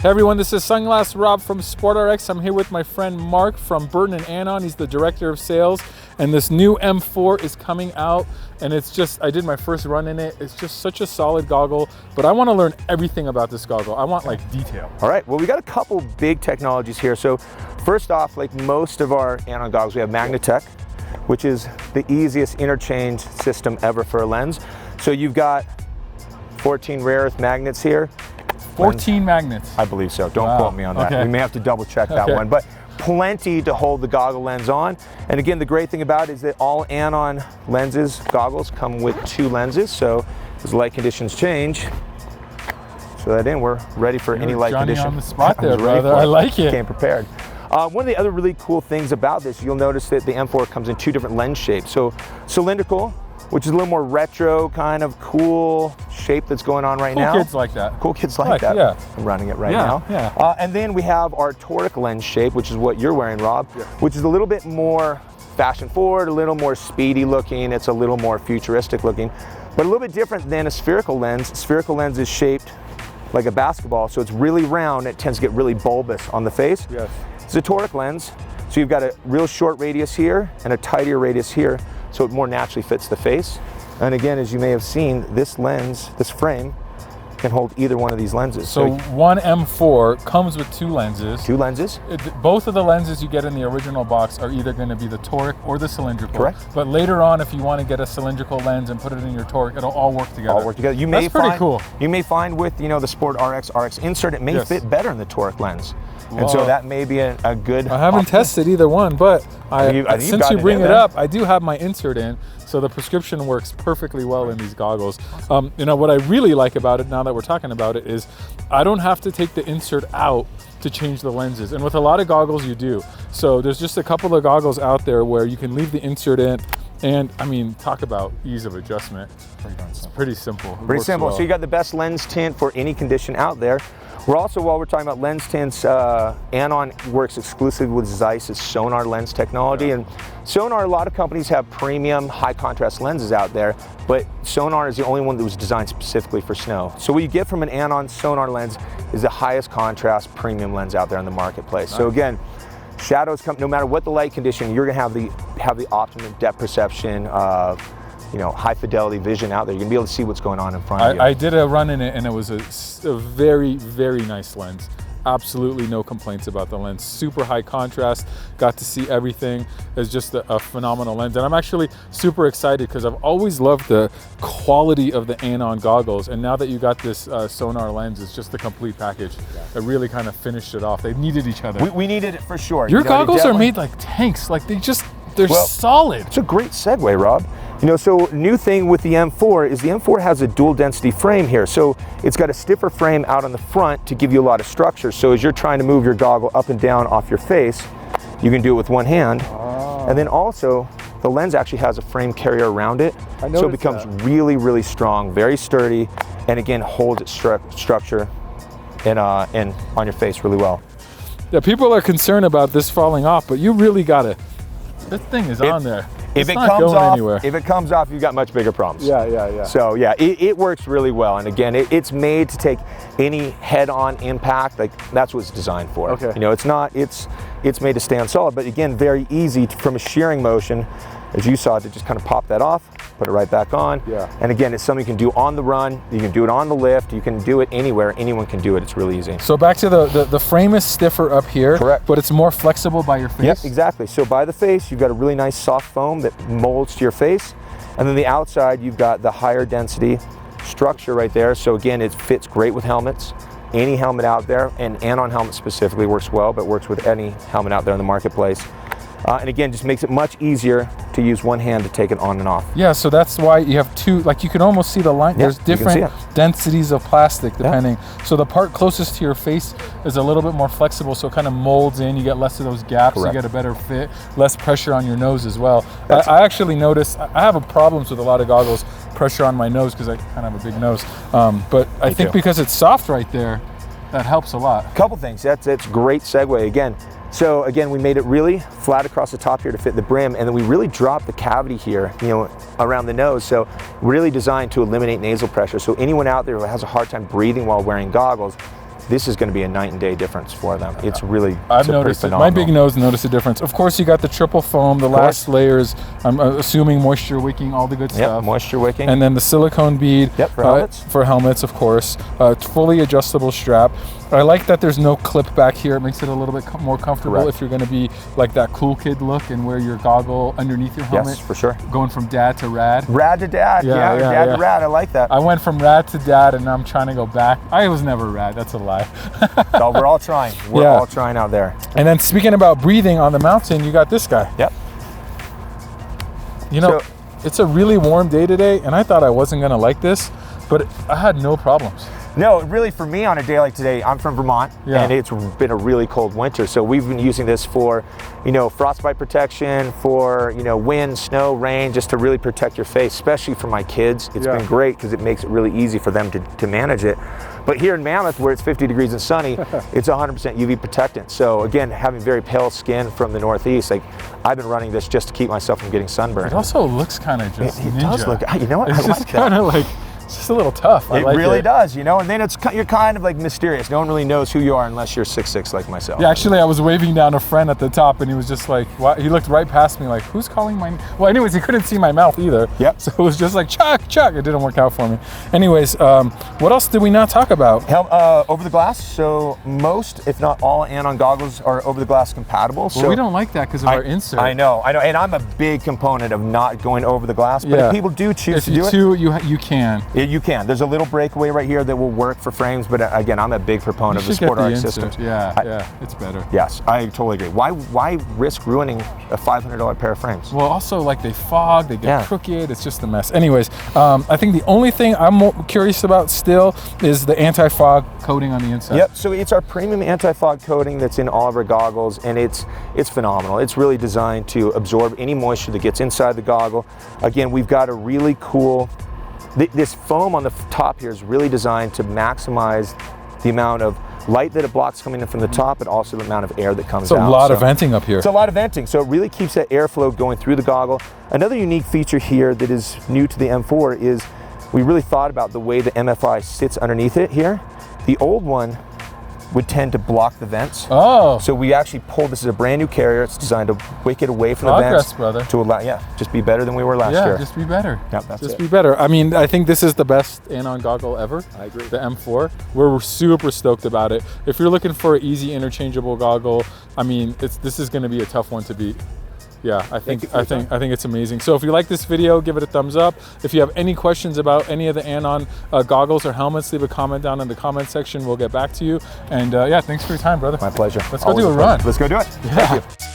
Hey everyone, this is Sunglass Rob from SportRx. I'm here with my friend Mark from Burton and Anon. He's the director of sales, and this new M4 is coming out, and it's just, I did my first run in it. It's just such a solid goggle, but I want to learn everything about this goggle. I want like detail. All right, well, we got a couple big technologies here. So first off, like most of our Anon goggles, we have Magna-Tech, which is the easiest interchange system ever for a lens. So you've got 14 rare earth magnets here. 14 magnets. I believe so. Don't quote me on that. Okay. We may have to double check that one, but plenty to hold the goggle lens on. And again, the great thing about it is that all Anon lenses, goggles, come with 2 lenses. So as light conditions change, so that in, we're ready for any light Johnny condition. on the spot there, brother. I like it. Came prepared. One of the other really cool things about this, you'll notice that the M4 comes in 2 different lens shapes. So cylindrical, which is a little more retro, kind of cool shape that's going on right now. Cool kids like that. Cool kids like that. Yeah. I'm running it right now. Yeah. And then we have our toric lens shape, which is what you're wearing, Rob, which is a little bit more fashion forward, a little more speedy looking. It's a little more futuristic looking, but a little bit different than a spherical lens. Spherical lens is shaped like a basketball, so it's really round. It tends to get really bulbous on the face. Yes. It's a toric lens, so you've got a real short radius here and a tighter radius here, so it more naturally fits the face. And again, as you may have seen, this lens, this frame, can hold either one of these lenses. So one M4 comes with 2 lenses. 2 lenses. Both of the lenses you get in the original box are either going to be the toric or the cylindrical. Correct. But later on, if you want to get a cylindrical lens and put it in your toric, it'll all work together. All work together. That's pretty cool. You may find with the SportRx RX insert, it may fit better in the toric lens. And so that may be a good I haven't tested either one, but since you bring it up, I do have my insert in, so the prescription works perfectly well in these goggles. You know, what I really like about it, now that we're talking about it, is I don't have to take the insert out to change the lenses. And with a lot of goggles, you do. So there's just a couple of goggles out there where you can leave the insert in, and I mean, talk about ease of adjustment. It's pretty simple. Pretty simple. Well. So you got the best lens tint for any condition out there. We're also, while we're talking about lens tints, Anon works exclusively with Zeiss's sonar lens technology. And sonar, a lot of companies have premium high contrast lenses out there, but sonar is the only one that was designed specifically for snow. So what you get from an Anon sonar lens is the highest contrast premium lens out there in the marketplace. Nice. So again, shadows come, no matter what the light condition, you're gonna have the optimum depth perception of, high fidelity vision out there. You're gonna be able to see what's going on in front of you. I did a run in it, and it was a very, very nice lens. Absolutely no complaints about the lens. Super high contrast, got to see everything. It's just a phenomenal lens. And I'm actually super excited because I've always loved the quality of the Anon goggles. And now that you got this sonar lens, it's just the complete package. It really kind of finished it off. They needed each other. We needed it for sure. Your goggles are made like tanks. Like they're solid. It's a great segue, Rob. So new thing with the M4 is the M4 has a dual density frame here. So it's got a stiffer frame out on the front to give you a lot of structure. So as you're trying to move your goggle up and down off your face, you can do it with one hand. Oh. And then also, the lens actually has a frame carrier around it. So it becomes really, really strong, very sturdy, and again, holds its structure and on your face really well. Yeah, people are concerned about this falling off, but you really gotta, this thing is on there. If it comes off, you've got much bigger problems. Yeah. So yeah, it works really well. And again, it's made to take any head-on impact. Like that's what it's designed for. Okay. It's made to stand solid, but again, very easy from a shearing motion, as you saw, to just kind of pop that off, put it right back on. Yeah. And again, it's something you can do on the run. You can do it on the lift. You can do it anywhere. Anyone can do it. It's really easy. So back to the frame is stiffer up here. Correct. But it's more flexible by your face. Yep, exactly. So by the face, you've got a really nice soft foam that molds to your face. And then the outside, you've got the higher density structure right there. So again, it fits great with helmets. Any helmet out there, and Anon helmet specifically works well, but works with any helmet out there in the marketplace. And again, just makes it much easier to use one hand to take it on and off. Yeah, so that's why you have 2, like you can almost see the line. Yeah, there's different densities of plastic depending. Yeah. So the part closest to your face is a little bit more flexible, so it kind of molds in. You get less of those gaps. Correct. You get a better fit, less pressure on your nose as well. I actually noticed, I have problems with a lot of goggles, pressure on my nose because I kind of have a big nose. But I think because it's soft right there, that helps a lot. Couple things, that's great segue again. So again, we made it really flat across the top here to fit the brim, and then we really dropped the cavity here, around the nose. So really designed to eliminate nasal pressure. So anyone out there who has a hard time breathing while wearing goggles, this is going to be a night and day difference for them. It's really I've noticed it. My big nose noticed a difference. Of course, you got the triple foam. The last layers, I'm assuming moisture wicking, all the good stuff. Moisture wicking. And then the silicone bead. Yep, for helmets. For helmets, of course. Fully adjustable strap. I like that there's no clip back here. It makes it a little bit more comfortable if you're going to be like that cool kid look and wear your goggle underneath your helmet. Yes, for sure. Going from dad to rad. Rad to dad. Yeah, dad to rad. I like that. I went from rad to dad, and now I'm trying to go back. I was never rad. That's a lie. So we're all trying. We're all trying out there. And then speaking about breathing on the mountain, you got this guy. Yep. You know, it's a really warm day today, and I thought I wasn't going to like this, but I had no problems. No, really for me on a day like today, I'm from Vermont and it's been a really cold winter. So we've been using this for, frostbite protection, for, wind, snow, rain, just to really protect your face, especially for my kids. It's been great because it makes it really easy for them to manage it. But here in Mammoth, where it's 50 degrees and sunny, it's 100% UV protectant. So again, having very pale skin from the Northeast, like I've been running this just to keep myself from getting sunburned. It also looks kind of just It does look, you know what, it's I just like kind of like, it's just a little tough. It really does, and then you're kind of like mysterious. No one really knows who you are unless you're 6'6" like myself. Yeah, actually, I was waving down a friend at the top, and he was just like, what? He looked right past me like, who's calling my name? Well, anyways, he couldn't see my mouth either. Yep. So it was just like, Chuck. It didn't work out for me. Anyways, what else did we not talk about? Over the glass. So most, if not all, Anon goggles are over the glass compatible. Well, we don't like that because of our insert. I know, and I'm a big component of not going over the glass. But if people do choose to do it, you can. You can. There's a little breakaway right here that will work for frames, but again, I'm a big proponent of the SportRx system. Yeah, it's better. Yes, I totally agree. Why risk ruining a $500 pair of frames? Well, also like they fog, they get crooked. It's just a mess. Anyways, I think the only thing I'm more curious about still is the anti-fog coating on the inside. Yep. So it's our premium anti-fog coating that's in all of our goggles, and it's phenomenal. It's really designed to absorb any moisture that gets inside the goggle. Again, we've got a really cool. This foam on the top here is really designed to maximize the amount of light that it blocks coming in from the top, but also the amount of air that comes out. It's a lot of venting up here. It's a lot of venting, so it really keeps that airflow going through the goggle. Another unique feature here that is new to the M4 is we really thought about the way the MFI sits underneath it here. The old one would tend to block the vents. Oh. So we actually pulled, this is a brand new carrier. It's designed to wick it away from the vents. Brother. To allow, just be better than we were last year. Yeah, just be better. Yep, that's just be better. I mean, I think this is the best Anon goggle ever. I agree. The M4. We're super stoked about it. If you're looking for an easy interchangeable goggle, I mean, this is going to be a tough one to beat. Yeah, I think it's amazing. So if you like this video, give it a thumbs up. If you have any questions about any of the Anon goggles or helmets, leave a comment down in the comment section. We'll get back to you. And yeah, thanks for your time, brother. My pleasure. Let's go do a run. Let's go do it. Yeah. Thank you.